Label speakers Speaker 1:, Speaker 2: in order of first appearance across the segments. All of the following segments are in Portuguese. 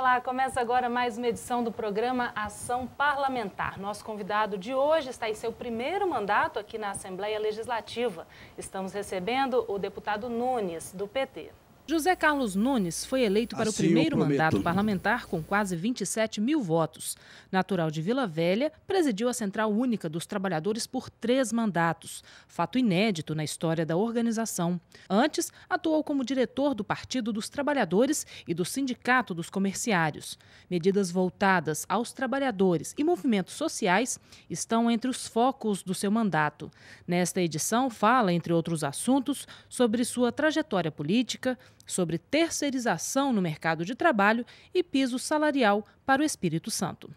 Speaker 1: Olá, começa agora mais uma edição do programa Ação Parlamentar. Nosso convidado de hoje está em seu primeiro mandato aqui na Assembleia Legislativa. Estamos recebendo o deputado Nunes, do PT. José Carlos Nunes foi eleito para o primeiro mandato parlamentar com quase 27 mil votos. Natural de Vila Velha, presidiu a Central Única dos Trabalhadores por 3 mandatos, fato inédito na história da organização. Antes, atuou como diretor do Partido dos Trabalhadores e do Sindicato dos Comerciários. Medidas voltadas aos trabalhadores e movimentos sociais estão entre os focos do seu mandato. Nesta edição, fala, entre outros assuntos, sobre sua trajetória política, sobre terceirização no mercado de trabalho e piso salarial para o Espírito Santo.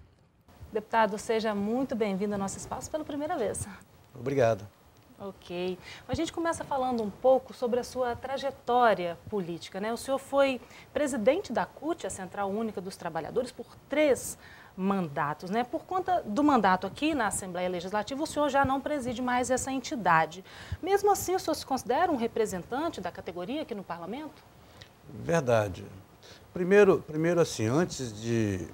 Speaker 1: Deputado, seja muito bem-vindo ao nosso espaço pela primeira vez.
Speaker 2: Obrigado.
Speaker 1: Ok. A gente começa falando um pouco sobre a sua trajetória política, né? O senhor foi presidente da CUT, a Central Única dos Trabalhadores, por 3 mandatos, né? Por conta do mandato aqui na Assembleia Legislativa, o senhor já não preside mais essa entidade. Mesmo assim, o senhor se considera um representante da categoria aqui no Parlamento?
Speaker 2: Verdade. Primeiro assim, antes de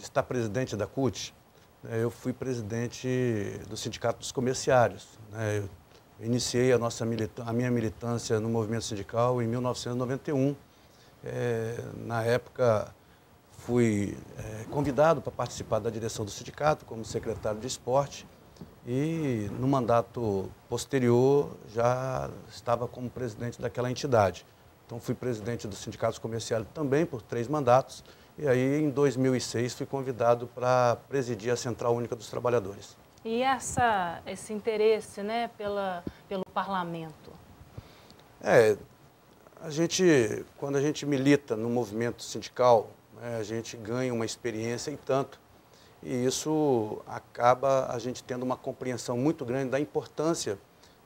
Speaker 2: estar presidente da CUT, eu fui presidente do Sindicato dos Comerciários. Eu iniciei a minha militância no movimento sindical em 1991. Na época, fui convidado para participar da direção do sindicato como secretário de esporte e no mandato posterior já estava como presidente daquela entidade. Então fui presidente do Sindicato Comercial também por 3 mandatos e aí em 2006 fui convidado para presidir a Central Única dos Trabalhadores.
Speaker 1: E esse interesse, né, pelo parlamento?
Speaker 2: Quando a gente milita no movimento sindical, a gente ganha uma experiência e tanto. E isso acaba a gente tendo uma compreensão muito grande da importância,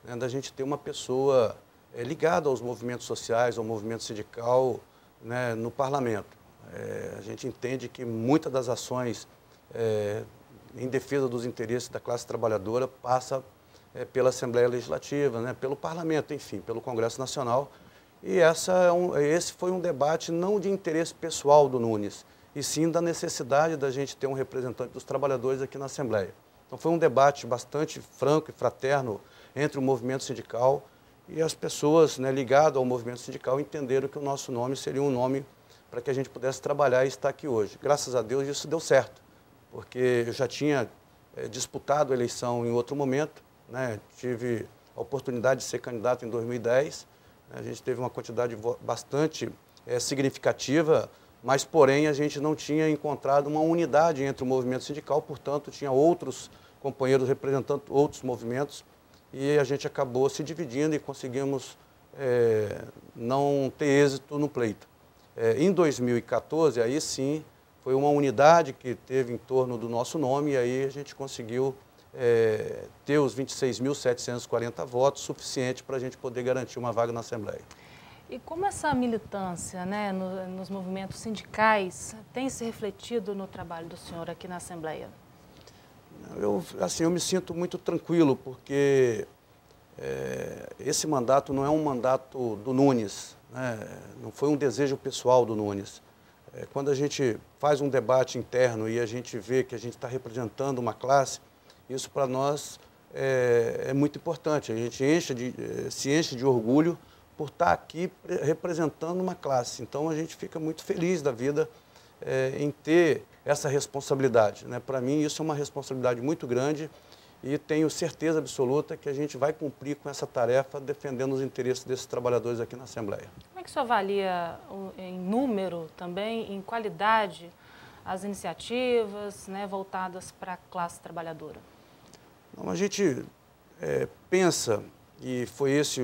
Speaker 2: né, da gente ter uma pessoa ligada aos movimentos sociais, ao movimento sindical, né, no parlamento. A gente entende que muitas das ações em defesa dos interesses da classe trabalhadora passa pela Assembleia Legislativa, né, pelo parlamento, enfim, pelo Congresso Nacional. E esse foi um debate não de interesse pessoal do Nunes, e sim da necessidade da gente ter um representante dos trabalhadores aqui na Assembleia. Então foi um debate bastante franco e fraterno entre o movimento sindical e as pessoas, né, ligadas ao movimento sindical entenderam que o nosso nome seria um nome para que a gente pudesse trabalhar e estar aqui hoje. Graças a Deus isso deu certo, porque eu já tinha disputado a eleição em outro momento, né, tive a oportunidade de ser candidato em 2010, a gente teve uma quantidade bastante significativa, mas, porém, a gente não tinha encontrado uma unidade entre o movimento sindical, portanto, tinha outros companheiros representando outros movimentos e a gente acabou se dividindo e conseguimos não ter êxito no pleito. Em 2014, aí sim, foi uma unidade que teve em torno do nosso nome e aí a gente conseguiu ter os 26.740 votos, suficiente para a gente poder garantir uma vaga na Assembleia.
Speaker 1: E como essa militância, né, nos movimentos sindicais tem se refletido no trabalho do senhor aqui na Assembleia? Eu me sinto muito tranquilo, porque esse mandato não é um mandato do Nunes, né, não foi um desejo pessoal do Nunes. Quando a gente faz um debate interno e a gente vê que a gente está representando uma classe, isso para nós é muito importante. A gente se enche de orgulho por estar aqui representando uma classe. Então a gente fica muito feliz da vida em ter essa responsabilidade, né? Para mim isso é uma responsabilidade muito grande e tenho certeza absoluta que a gente vai cumprir com essa tarefa defendendo os interesses desses trabalhadores aqui na Assembleia. Como é que o senhor avalia em número também, em qualidade, as iniciativas, né, voltadas para a classe trabalhadora?
Speaker 2: Não, a gente pensa, e foi esse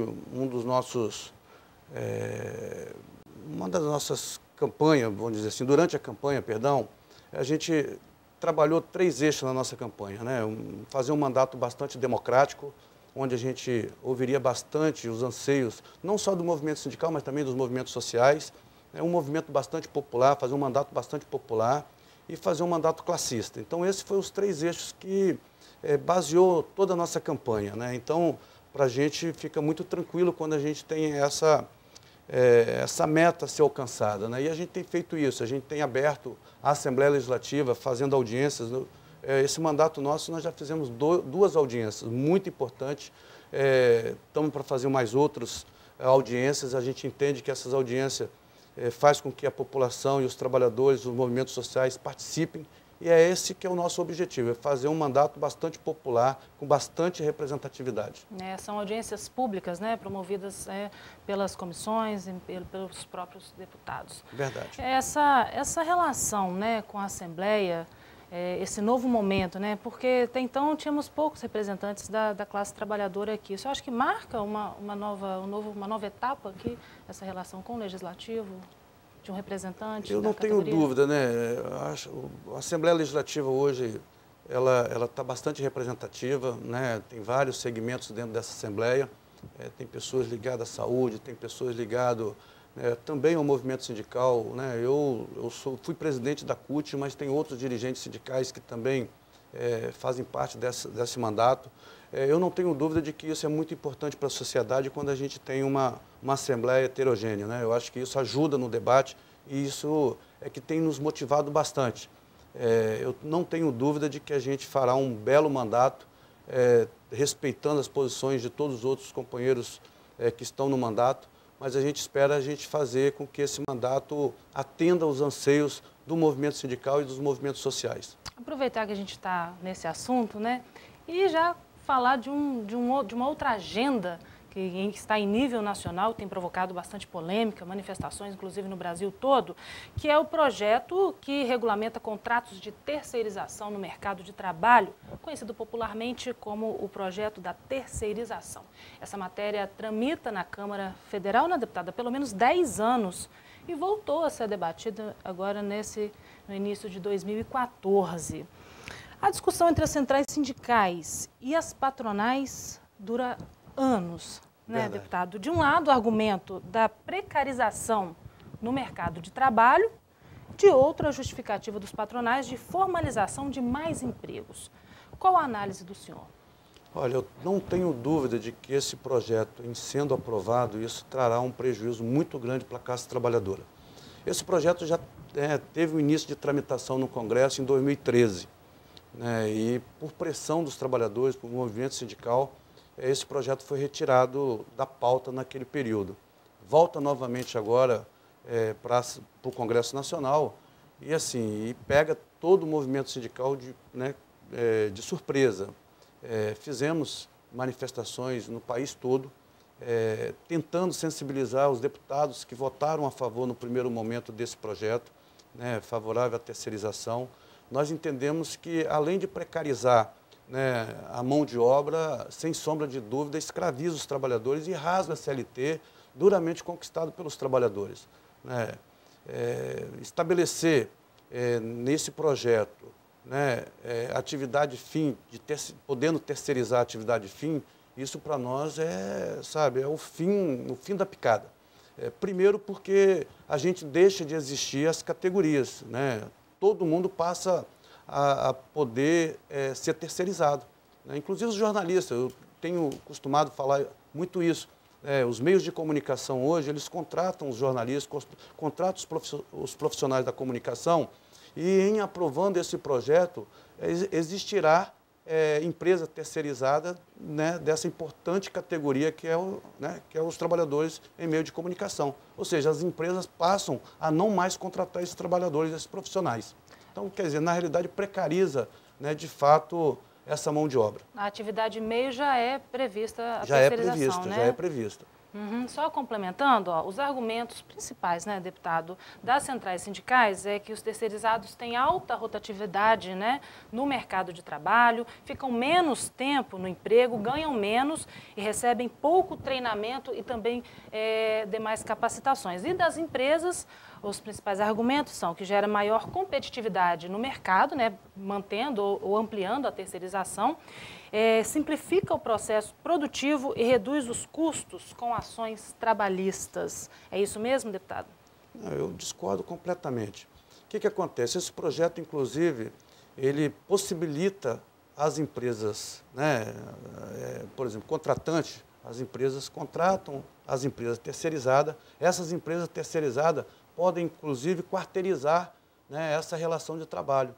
Speaker 2: uma das nossas campanhas, vamos dizer assim, durante a campanha, perdão, a gente trabalhou 3 eixos na nossa campanha, né? Fazer um mandato bastante democrático, onde a gente ouviria bastante os anseios, não só do movimento sindical, mas também dos movimentos sociais, um movimento bastante popular, fazer um mandato bastante popular e fazer um mandato classista. Então, esses foram os 3 eixos que baseou toda a nossa campanha, né? Então, para a gente fica muito tranquilo quando a gente tem essa meta ser alcançada, né? E a gente tem feito isso, a gente tem aberto a Assembleia Legislativa, fazendo audiências. Esse mandato nosso, nós já fizemos duas audiências muito importantes, estamos para fazer mais outras audiências. A gente entende que essas audiências faz com que a população e os trabalhadores, os movimentos sociais participem, e é esse que é o nosso objetivo, é fazer um mandato bastante popular, com bastante representatividade.
Speaker 1: São audiências públicas, né, promovidas pelas comissões e pelos próprios deputados.
Speaker 2: Verdade.
Speaker 1: Essa relação, né, com a Assembleia, esse novo momento, né, porque até então tínhamos poucos representantes da classe trabalhadora aqui. Isso eu acho que marca uma nova etapa aqui, essa relação com o Legislativo, de um representante.
Speaker 2: Eu não tenho dúvida, né? A Assembleia Legislativa hoje ela está bastante representativa, né? Tem vários segmentos dentro dessa Assembleia, tem pessoas ligadas à saúde, tem pessoas ligadas também ao movimento sindical, né? Fui presidente da CUT, mas tem outros dirigentes sindicais que também fazem parte desse mandato. Eu não tenho dúvida de que isso é muito importante para a sociedade quando a gente tem uma Assembleia heterogênea, né? Eu acho que isso ajuda no debate e isso é que tem nos motivado bastante. Eu não tenho dúvida de que a gente fará um belo mandato, respeitando as posições de todos os outros companheiros que estão no mandato, mas a gente espera fazer com que esse mandato atenda aos anseios do movimento sindical e dos movimentos sociais.
Speaker 1: Aproveitar que a gente está nesse assunto, né, e já falar de uma outra agenda que está em nível nacional, tem provocado bastante polêmica, manifestações, inclusive no Brasil todo, que é o projeto que regulamenta contratos de terceirização no mercado de trabalho, conhecido popularmente como o projeto da terceirização. Essa matéria tramita na Câmara Federal, né, deputada, há pelo menos 10 anos e voltou a ser debatida agora no início de 2014. A discussão entre as centrais sindicais e as patronais dura anos, né,
Speaker 2: Verdade.
Speaker 1: deputado? De um lado, o argumento da precarização no mercado de trabalho, de outro, a justificativa dos patronais de formalização de mais empregos. Qual a análise do senhor?
Speaker 2: Olha, eu não tenho dúvida de que esse projeto, em sendo aprovado, isso trará um prejuízo muito grande para a classe trabalhadora. Esse projeto já teve o início de tramitação no Congresso em 2013, né, e por pressão dos trabalhadores, por movimento sindical, esse projeto foi retirado da pauta naquele período. Volta novamente agora para o Congresso Nacional e pega todo o movimento sindical de surpresa. Fizemos manifestações no país todo, tentando sensibilizar os deputados que votaram a favor no primeiro momento desse projeto, né, favorável à terceirização. Nós entendemos que, além de precarizar, né, a mão de obra, sem sombra de dúvida, escraviza os trabalhadores e rasga a CLT duramente conquistado pelos trabalhadores, né? Estabelecer nesse projeto, né, atividade fim, podendo terceirizar a atividade fim, isso para nós é o fim da picada. Primeiro porque a gente deixa de existir as categorias, né? Todo mundo passa a poder ser terceirizado, né? Inclusive os jornalistas, eu tenho costumado falar muito isso. Os meios de comunicação hoje, eles contratam os jornalistas, contratam os profissionais da comunicação e, em aprovando esse projeto, existirá empresa terceirizada, né, dessa importante categoria que é os trabalhadores em meio de comunicação. Ou seja, as empresas passam a não mais contratar esses trabalhadores, esses profissionais. Então, quer dizer, na realidade, precariza, né, de fato, essa mão de obra.
Speaker 1: A atividade meio já é prevista a terceirização, né?
Speaker 2: Já é prevista.
Speaker 1: Só complementando, os argumentos principais, né, deputado, das centrais sindicais é que os terceirizados têm alta rotatividade, né, no mercado de trabalho, ficam menos tempo no emprego, ganham menos e recebem pouco treinamento e também demais capacitações. E das empresas, os principais argumentos são que gera maior competitividade no mercado, né, mantendo ou ampliando a terceirização, simplifica o processo produtivo e reduz os custos com ações trabalhistas. É isso mesmo, deputado?
Speaker 2: Não, eu discordo completamente. O que acontece? Esse projeto, inclusive, ele possibilita às empresas, né, por exemplo, contratante, As empresas contratam as empresas terceirizadas. Essas empresas terceirizadas podem, inclusive, quarteirizar, né, essa relação de trabalho.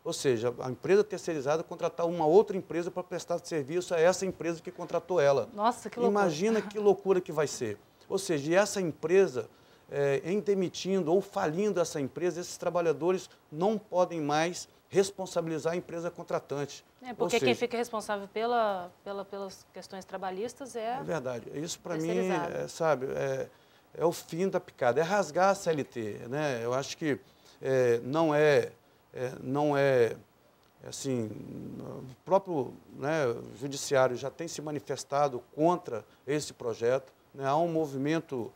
Speaker 2: Ou seja, a empresa terceirizada contratar uma outra empresa para prestar serviço a essa empresa que contratou ela.
Speaker 1: Nossa, que loucura.
Speaker 2: Imagina que loucura que vai ser. Ou seja, e essa empresa, em demitindo ou falindo essa empresa, esses trabalhadores não podem mais responsabilizar a emprra contratante.
Speaker 1: Porque quem fica responsável pelas questões trabalhistas
Speaker 2: é verdade. Isso, para mim, é o fim da picada, é rasgar a CLT. Né? Eu acho que não é assim, o próprio, né, judiciário já tem se manifestado contra esse projeto, né? Há um movimento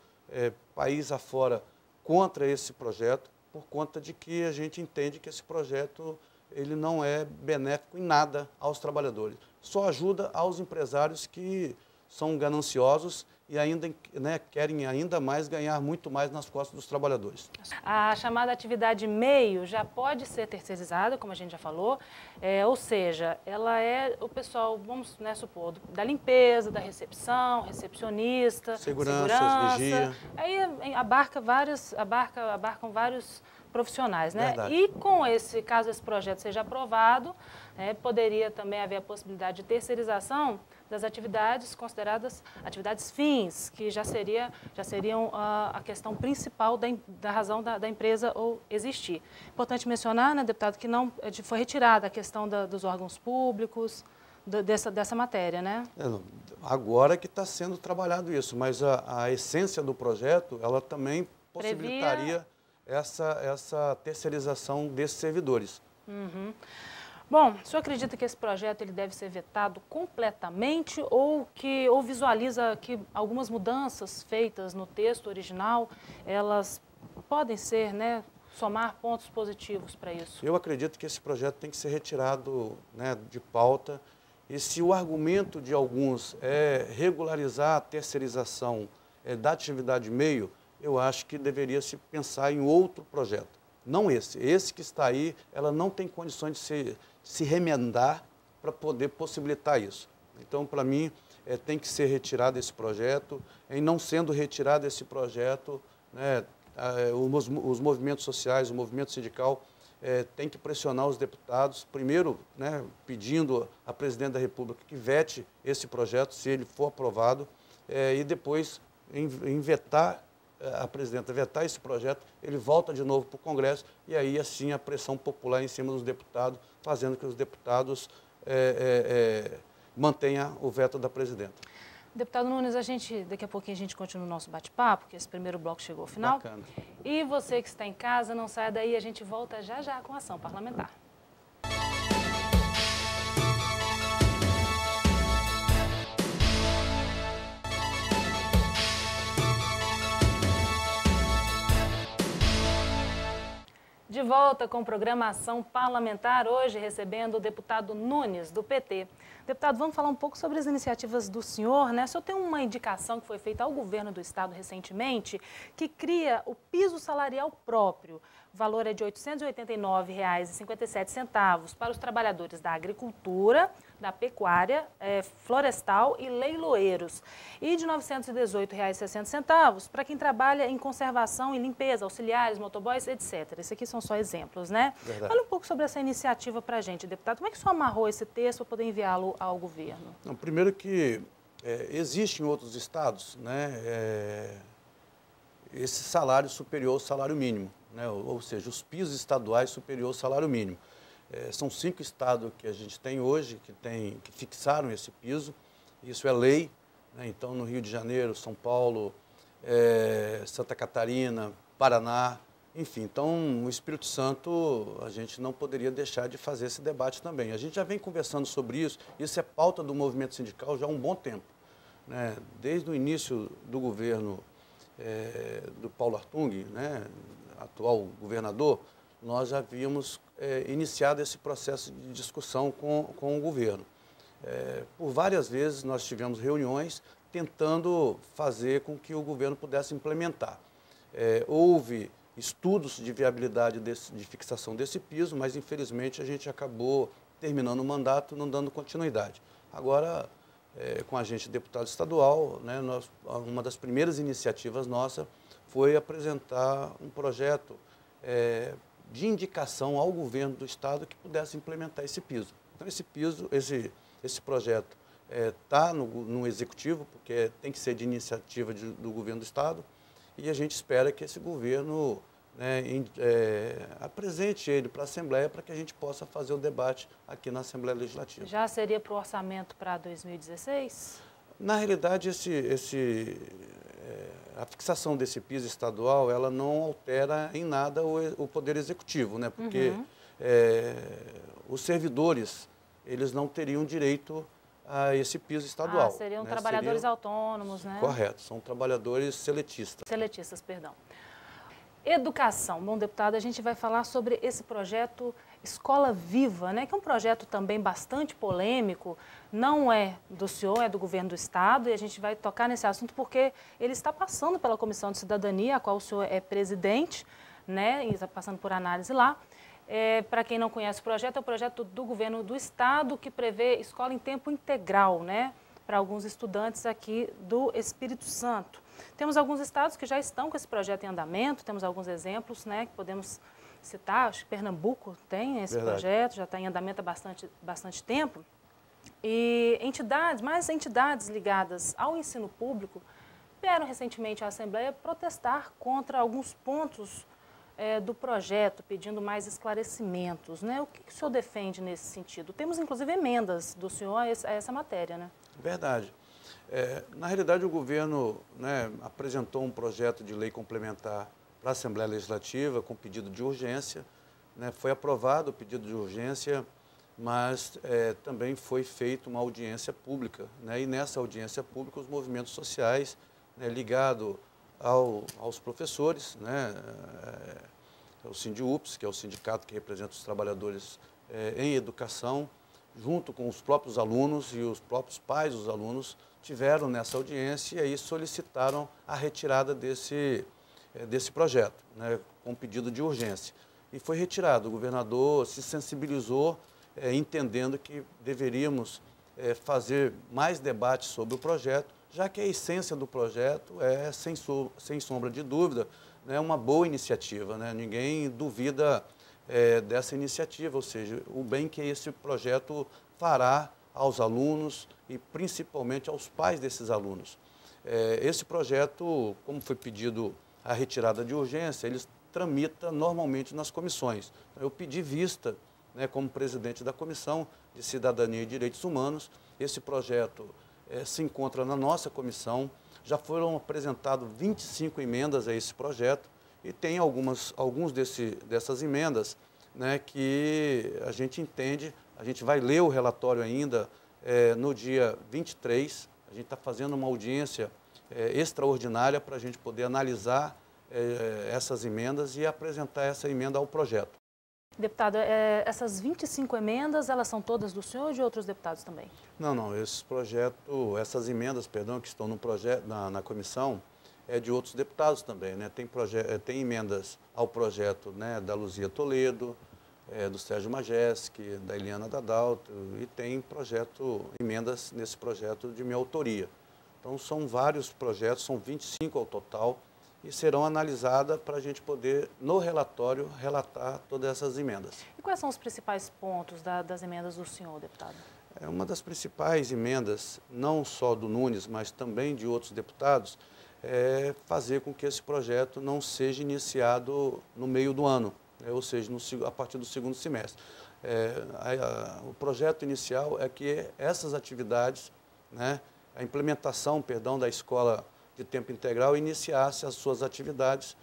Speaker 2: país afora contra esse projeto, por conta de que a gente entende que esse projeto ele não é benéfico em nada aos trabalhadores. Só ajuda aos empresários que são gananciosos e ainda, né, querem ainda mais ganhar muito mais nas costas dos trabalhadores.
Speaker 1: A chamada atividade meio já pode ser terceirizada, como a gente já falou, ou seja, ela é o pessoal, vamos, né, supor, da limpeza, da recepção, recepcionista,
Speaker 2: segurança. Vigia.
Speaker 1: Aí abarcam vários profissionais, né?
Speaker 2: Verdade.
Speaker 1: E caso esse projeto seja aprovado, poderia também haver a possibilidade de terceirização das atividades consideradas atividades fins, que já seriam a questão principal da razão da empresa ou existir. Importante mencionar, né, deputado, que não foi retirada a questão dos órgãos públicos, dessa matéria, né?
Speaker 2: Agora que está sendo trabalhado isso, mas a essência do projeto, ela também possibilitaria essa terceirização desses servidores.
Speaker 1: Uhum. Bom, o senhor acredita que esse projeto ele deve ser vetado completamente ou visualiza que algumas mudanças feitas no texto original, elas podem ser, né, somar pontos positivos para isso?
Speaker 2: Eu acredito que esse projeto tem que ser retirado, né, de pauta, e se o argumento de alguns é regularizar a terceirização da atividade meio, eu acho que deveria se pensar em outro projeto. Não esse. Esse que está aí, ela não tem condições de se remendar para poder possibilitar isso. Então, para mim, tem que ser retirado esse projeto. Em não sendo retirado esse projeto, né, os movimentos sociais, o movimento sindical, tem que pressionar os deputados, primeiro, né, pedindo à presidente da República que vete esse projeto, se ele for aprovado, e depois vetar, a presidenta vetar esse projeto, ele volta de novo para o Congresso e aí, assim, a pressão popular em cima dos deputados, fazendo que os deputados mantenham o veto da presidenta.
Speaker 1: Deputado Nunes, daqui a pouquinho a gente continua o nosso bate-papo, porque esse primeiro bloco chegou ao final.
Speaker 2: Bacana.
Speaker 1: E você que está em casa, não saia daí, a gente volta já já com a ação parlamentar. De volta com programação parlamentar, hoje recebendo o deputado Nunes, do PT. Deputado, vamos falar um pouco sobre as iniciativas do senhor, né? O senhor tem uma indicação que foi feita ao governo do estado recentemente, que cria o piso salarial próprio. O valor é de R$ 889,57 para os trabalhadores da agricultura, da pecuária, florestal e leiloeiros. E de R$ 918,60 para quem trabalha em conservação e limpeza, auxiliares, motoboys, etc. Esses aqui são só exemplos, né?
Speaker 2: Verdade.
Speaker 1: Fala um pouco sobre essa iniciativa para a gente, deputado. Como é que o senhor amarrou esse texto para poder enviá-lo ao governo?
Speaker 2: Não, primeiro que existe em outros estados, né, esse salário superior ao salário mínimo, né, ou seja, os pisos estaduais superior ao salário mínimo. São 5 estados que a gente tem hoje, que fixaram esse piso, isso é lei, né, então no Rio de Janeiro, São Paulo, Santa Catarina, Paraná, enfim, então no Espírito Santo a gente não poderia deixar de fazer esse debate também. A gente já vem conversando sobre isso é pauta do movimento sindical já há um bom tempo, né, desde o início do governo do Paulo Artung, né, atual governador, nós já havíamos iniciado esse processo de discussão com o governo. Por várias vezes nós tivemos reuniões tentando fazer com que o governo pudesse implementar. Houve estudos de viabilidade de fixação desse piso, mas infelizmente a gente acabou terminando o mandato, não dando continuidade. Agora, com a gente deputado estadual, né, uma das primeiras iniciativas nossa foi apresentar um projeto de indicação ao governo do estado que pudesse implementar esse piso. Então esse projeto está no executivo, porque tem que ser de iniciativa do governo do estado, e a gente espera que esse governo, né, apresente ele para a Assembleia para que a gente possa fazer o debate aqui na Assembleia Legislativa.
Speaker 1: Já seria para o orçamento para 2016?
Speaker 2: Na realidade, a fixação desse piso estadual, ela não altera em nada o Poder Executivo, né? Porque os servidores, eles não teriam direito a esse piso estadual.
Speaker 1: Seriam trabalhadores autônomos, né?
Speaker 2: Correto, são trabalhadores seletistas.
Speaker 1: Seletistas, perdão. Educação. Bom, deputado, a gente vai falar sobre esse projeto Escola Viva, né, que é um projeto também bastante polêmico, não é do senhor, é do governo do estado, e a gente vai tocar nesse assunto porque ele está passando pela Comissão de Cidadania, a qual o senhor é presidente, né, e está passando por análise lá. Para quem não conhece o projeto, é o projeto do governo do estado que prevê escola em tempo integral, né, para alguns estudantes aqui do Espírito Santo. Temos alguns estados que já estão com esse projeto em andamento, temos alguns exemplos, né, que podemos citar. Acho que Pernambuco tem esse projeto, já está em andamento há bastante tempo. E mais entidades ligadas ao ensino público vieram recentemente à Assembleia protestar contra alguns pontos do projeto, pedindo mais esclarecimentos, né? O que o senhor defende nesse sentido? Temos, inclusive, emendas do senhor a essa matéria, né?
Speaker 2: Verdade. Na realidade, o governo, né, apresentou um projeto de lei complementar para a Assembleia Legislativa com pedido de urgência, né? Foi aprovado o pedido de urgência, mas também foi feita uma audiência pública, né? E nessa audiência pública os movimentos sociais, né, ligados aos professores, né, o Sindiups, que é o sindicato que representa os trabalhadores em educação, junto com os próprios alunos e os próprios pais dos alunos, tiveram nessa audiência e aí solicitaram a retirada desse projeto, né, com pedido de urgência. E foi retirado. O governador se sensibilizou, entendendo que deveríamos fazer mais debates sobre o projeto, já que a essência do projeto é, sem sombra de dúvida, né, uma boa iniciativa, né? Ninguém duvida dessa iniciativa, ou seja, o bem que esse projeto fará aos alunos e principalmente aos pais desses alunos. Esse projeto, como foi pedido a retirada de urgência, ele tramita normalmente nas comissões. Eu pedi vista, né, como presidente da Comissão de Cidadania e Direitos Humanos. Esse projeto se encontra na nossa comissão. Já foram apresentadas 25 emendas a esse projeto e tem alguns dessas emendas, né, que a gente entende. A gente vai ler o relatório ainda no dia 23. A gente está fazendo uma audiência extraordinária para a gente poder analisar essas emendas e apresentar essa emenda ao projeto.
Speaker 1: Deputado, essas 25 emendas, elas são todas do senhor ou de outros deputados também?
Speaker 2: Não, essas emendas, perdão, que estão no projeto, na comissão, é de outros deputados também, né? Tem emendas ao projeto, né, da Luzia Toledo, do Sérgio Majeski, da Eliana Dadalto, e tem emendas nesse projeto de minha autoria. Então são vários projetos, são 25 ao total, e serão analisadas para a gente poder, no relatório, relatar todas essas emendas.
Speaker 1: E quais são os principais pontos das emendas do senhor, deputado?
Speaker 2: Uma das principais emendas, não só do Nunes, mas também de outros deputados, é fazer com que esse projeto não seja iniciado no meio do ano, ou seja, a partir do segundo semestre. O projeto inicial é que essas atividades, né, a implementação, da escola de tempo integral iniciasse as suas atividades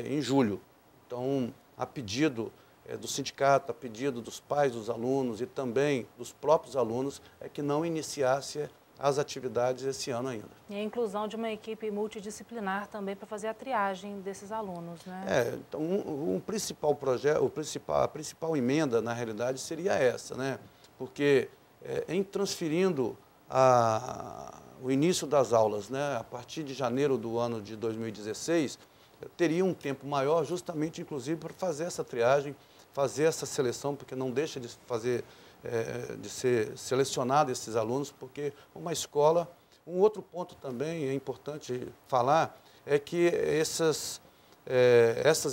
Speaker 2: em julho. Então, a pedido do sindicato, a pedido dos pais dos alunos e também dos próprios alunos, é que não iniciasse as atividades esse ano ainda.
Speaker 1: E a inclusão de uma equipe multidisciplinar também para fazer a triagem desses alunos, né?
Speaker 2: Então, a principal emenda, na realidade, seria essa, né? Porque em transferindo o início das aulas, né, a partir de janeiro do ano de 2016, teria um tempo maior, justamente, inclusive, para fazer essa triagem, fazer essa seleção, porque não deixa de fazer de ser selecionado esses alunos, porque uma escola... Um outro ponto também é importante falar é que essas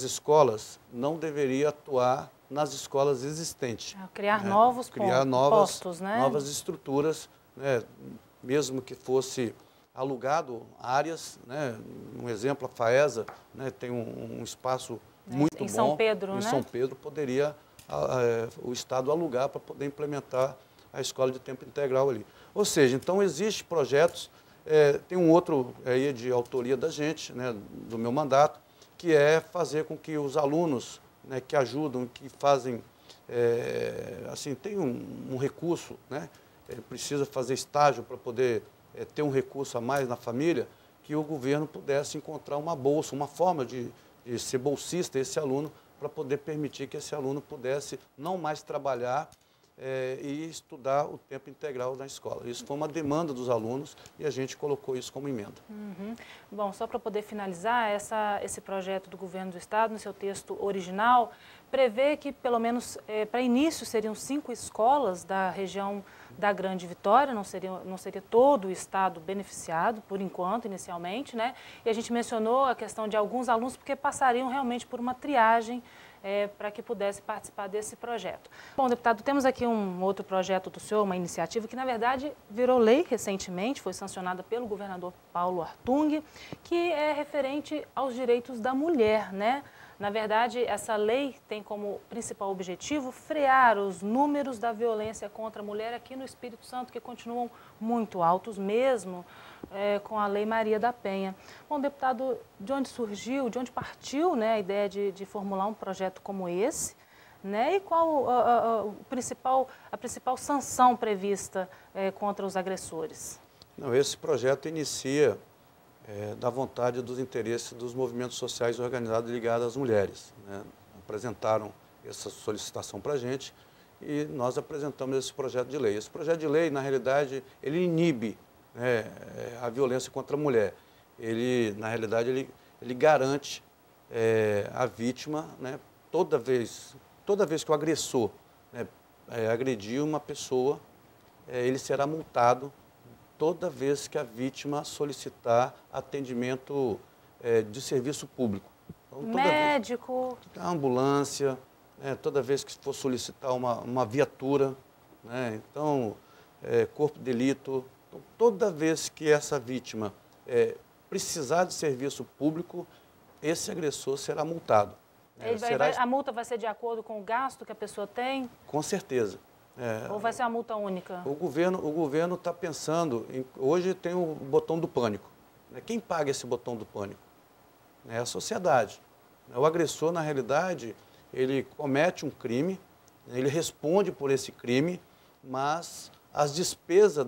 Speaker 2: escolas não deveriam atuar nas escolas existentes.
Speaker 1: Criar novos postos, né?
Speaker 2: Novas estruturas, né? Mesmo que fosse alugado áreas, né? Um exemplo, a FAESA, né? Tem um espaço muito bom.
Speaker 1: Em São Pedro,
Speaker 2: né? Em São Pedro, poderia o Estado alugar para poder implementar a escola de tempo integral ali. Ou seja, então existem projetos, tem um outro aí de autoria da gente, né, do meu mandato, que é fazer com que os alunos, né, que ajudam, que fazem, assim, tem um recurso, né, precisa fazer estágio para poder ter um recurso a mais na família, que o governo pudesse encontrar uma bolsa, uma forma de ser bolsista esse aluno, para poder permitir que esse aluno pudesse não mais trabalhar e estudar o tempo integral na escola. Isso foi uma demanda dos alunos e a gente colocou isso como emenda.
Speaker 1: Bom, só para poder finalizar, esse projeto do governo do estado, no seu texto original, prevê que pelo menos para início seriam 5 escolas da região da Grande Vitória, não seria todo o estado beneficiado, por enquanto, inicialmente, né? E a gente mencionou a questão de alguns alunos porque passariam realmente por uma triagem para que pudesse participar desse projeto. Bom, deputado, temos aqui um outro projeto do senhor, uma iniciativa que, na verdade, virou lei recentemente, foi sancionada pelo governador Paulo Artung, que é referente aos direitos da mulher, né? Na verdade, essa lei tem como principal objetivo frear os números da violência contra a mulher aqui no Espírito Santo, que continuam muito altos mesmo com a Lei Maria da Penha. Bom, deputado, de onde surgiu, de onde partiu, né, a ideia de formular um projeto como esse, né, e qual a principal sanção prevista contra os agressores?
Speaker 2: Não, esse projeto inicia da vontade dos interesses dos movimentos sociais organizados ligados às mulheres, né? Apresentaram essa solicitação para a gente e nós apresentamos esse projeto de lei. Esse projeto de lei, na realidade, ele inibe, né, a violência contra a mulher. Ele, na realidade, ele garante a vítima, né, toda vez que o agressor, né, agredir uma pessoa, ele será multado toda vez que a vítima solicitar atendimento de serviço público. Então,
Speaker 1: médico,
Speaker 2: a ambulância, toda vez que for solicitar uma viatura, né, então, corpo de delito, então, toda vez que essa vítima precisar de serviço público, esse agressor será multado.
Speaker 1: A multa vai ser de acordo com o gasto que a pessoa tem?
Speaker 2: Com certeza.
Speaker 1: Ou vai ser uma multa única?
Speaker 2: O governo está pensando, hoje tem o botão do pânico. Quem paga esse botão do pânico? É a sociedade. O agressor, na realidade, ele comete um crime, ele responde por esse crime, mas as despesas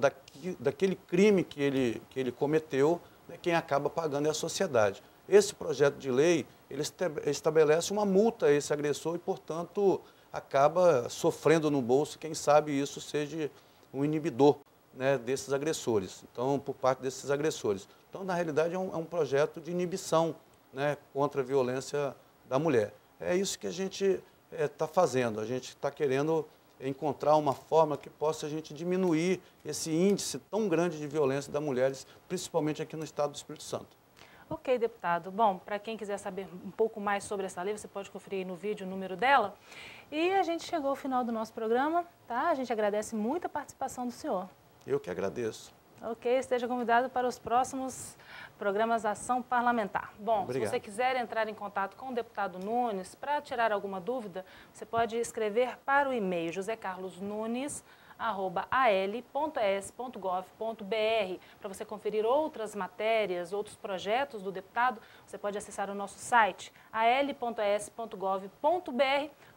Speaker 2: daquele crime que ele cometeu, quem acaba pagando é a sociedade. Esse projeto de lei, ele estabelece uma multa a esse agressor e, portanto, acaba sofrendo no bolso, quem sabe isso seja um inibidor, né, desses agressores, então, por parte desses agressores. Então, na realidade, é um projeto de inibição, né, contra a violência da mulher. É isso que a gente está fazendo, a gente está querendo encontrar uma forma que possa a gente diminuir esse índice tão grande de violência das mulheres, principalmente aqui no estado do Espírito Santo.
Speaker 1: Ok, deputado. Bom, para quem quiser saber um pouco mais sobre essa lei, você pode conferir aí no vídeo o número dela. E a gente chegou ao final do nosso programa, tá? A gente agradece muito a participação do senhor.
Speaker 2: Eu que agradeço.
Speaker 1: Ok, esteja convidado para os próximos programas Ação Parlamentar. Bom,
Speaker 2: Obrigado.
Speaker 1: Se você quiser entrar em contato com o deputado Nunes para tirar alguma dúvida, você pode escrever para o e-mail josecarlosnunes@al.es.gov.br. Para você conferir outras matérias, outros projetos do deputado, você pode acessar o nosso site al.es.gov.br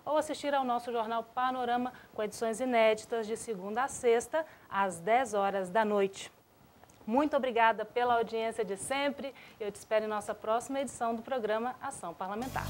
Speaker 1: ou assistir ao nosso jornal Panorama com edições inéditas de segunda a sexta, às 10 horas da noite. Muito obrigada pela audiência de sempre e eu te espero em nossa próxima edição do programa Ação Parlamentar.